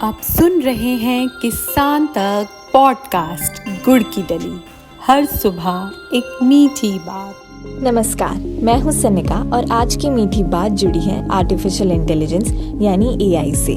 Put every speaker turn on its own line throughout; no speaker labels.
आप सुन रहे हैं किसान तक पॉडकास्ट गुड़ की डली। हर सुबह एक मीठी बात।
नमस्कार, मैं हूँ सनिका और आज की मीठी बात जुड़ी है आर्टिफिशियल इंटेलिजेंस यानी एआई से।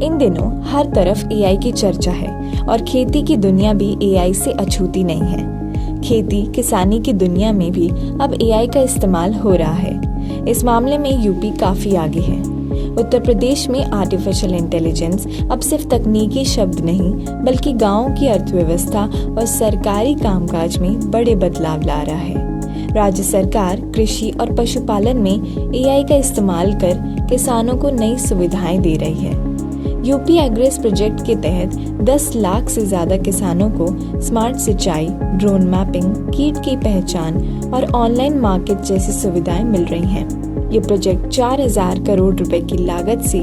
इन दिनों हर तरफ एआई की चर्चा है और खेती की दुनिया भी एआई से अछूती नहीं है। खेती किसानी की दुनिया में भी अब एआई का इस्तेमाल हो रहा है। इस मामले में यूपी काफी आगे है। उत्तर प्रदेश में आर्टिफिशियल इंटेलिजेंस अब सिर्फ तकनीकी शब्द नहीं बल्कि गांवों की अर्थव्यवस्था और सरकारी कामकाज में बड़े बदलाव ला रहा है। राज्य सरकार कृषि और पशुपालन में एआई का इस्तेमाल कर किसानों को नई सुविधाएं दे रही है। यूपी एग्रेस प्रोजेक्ट के तहत 10 लाख से ज्यादा किसानों को स्मार्ट सिंचाई, ड्रोन मैपिंग, कीट की पहचान और ऑनलाइन मार्केट जैसी सुविधाएं मिल रही हैं। ये प्रोजेक्ट 4,000 करोड़ रुपए की लागत से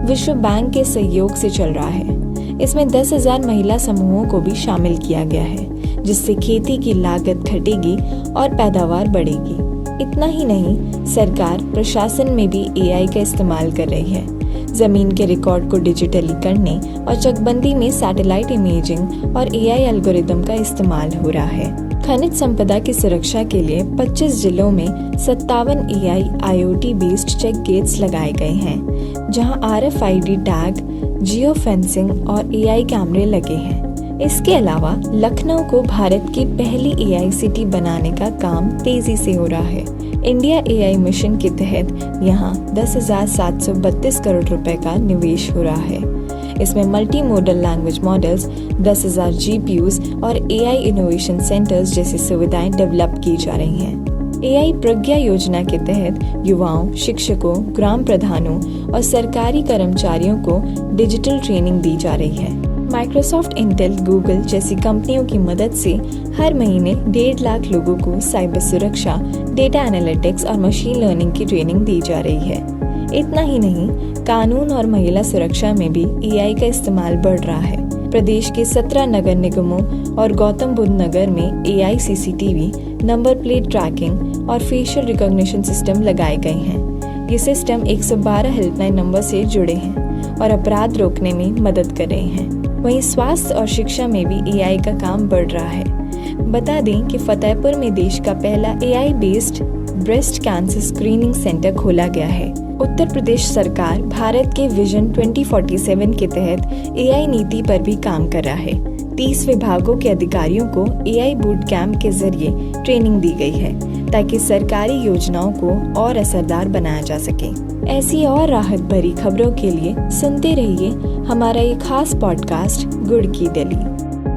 विश्व बैंक के सहयोग से चल रहा है। इसमें 10,000 महिला समूहों को भी शामिल किया गया है, जिससे खेती की लागत घटेगी और पैदावार बढ़ेगी। इतना ही नहीं, सरकार प्रशासन में भी एआई का इस्तेमाल कर रही है। जमीन के रिकॉर्ड को डिजिटली करने और चकबंदी में सैटेलाइट इमेजिंग और एआई एल्गोरिदम का इस्तेमाल हो रहा है। खनिज संपदा की सुरक्षा के लिए 25 जिलों में 57 AI IoT based check gates लगाए गए हैं, जहां RFID टैग, जियो फेंसिंग और एआई कैमरे लगे हैं। इसके अलावा लखनऊ को भारत की पहली एआई सिटी बनाने का काम तेजी से हो रहा है। इंडिया एआई मिशन के तहत यहाँ 10,732 करोड़ रुपए का निवेश हो रहा है। इसमें multi modal language models, 10,000 GPUs और एआई इनोवेशन सेंटर्स जैसी सुविधाएं डेवलप की जा रही हैं। एआई प्रज्ञा योजना के तहत युवाओं, शिक्षकों, ग्राम प्रधानों और सरकारी कर्मचारियों को डिजिटल ट्रेनिंग दी जा रही है। माइक्रोसॉफ्ट, इंटेल, गूगल जैसी कंपनियों की मदद से हर महीने 1.5 लाख लोगों को साइबर सुरक्षा, डेटा एनालिटिक्स और मशीन लर्निंग की ट्रेनिंग दी जा रही है। इतना ही नहीं, कानून और महिला सुरक्षा में भी एआई का इस्तेमाल बढ़ रहा है। प्रदेश के 17 नगर निगमों और गौतम बुद्ध नगर में AI CCTV, number plate tracking और फेशियल रिकॉग्निशन सिस्टम लगाए गए हैं। ये सिस्टम 112 हेल्पलाइन नंबर से जुड़े हैं और अपराध रोकने में मदद कर रहे हैं। वहीं स्वास्थ्य और शिक्षा में भी एआई का काम बढ़ रहा है। बता दें कि फतेहपुर में देश का पहला AI based breast cancer screening centre खोला गया है। उत्तर प्रदेश सरकार भारत के विजन 2047 के तहत एआई नीति पर भी काम कर रहा है। 30 विभागों के अधिकारियों को एआई बूट कैंप के जरिए ट्रेनिंग दी गई है, ताकि सरकारी योजनाओं को और असरदार बनाया जा सके। ऐसी और राहत भरी खबरों के लिए सुनते रहिए हमारा ये खास पॉडकास्ट गुड़ की डली।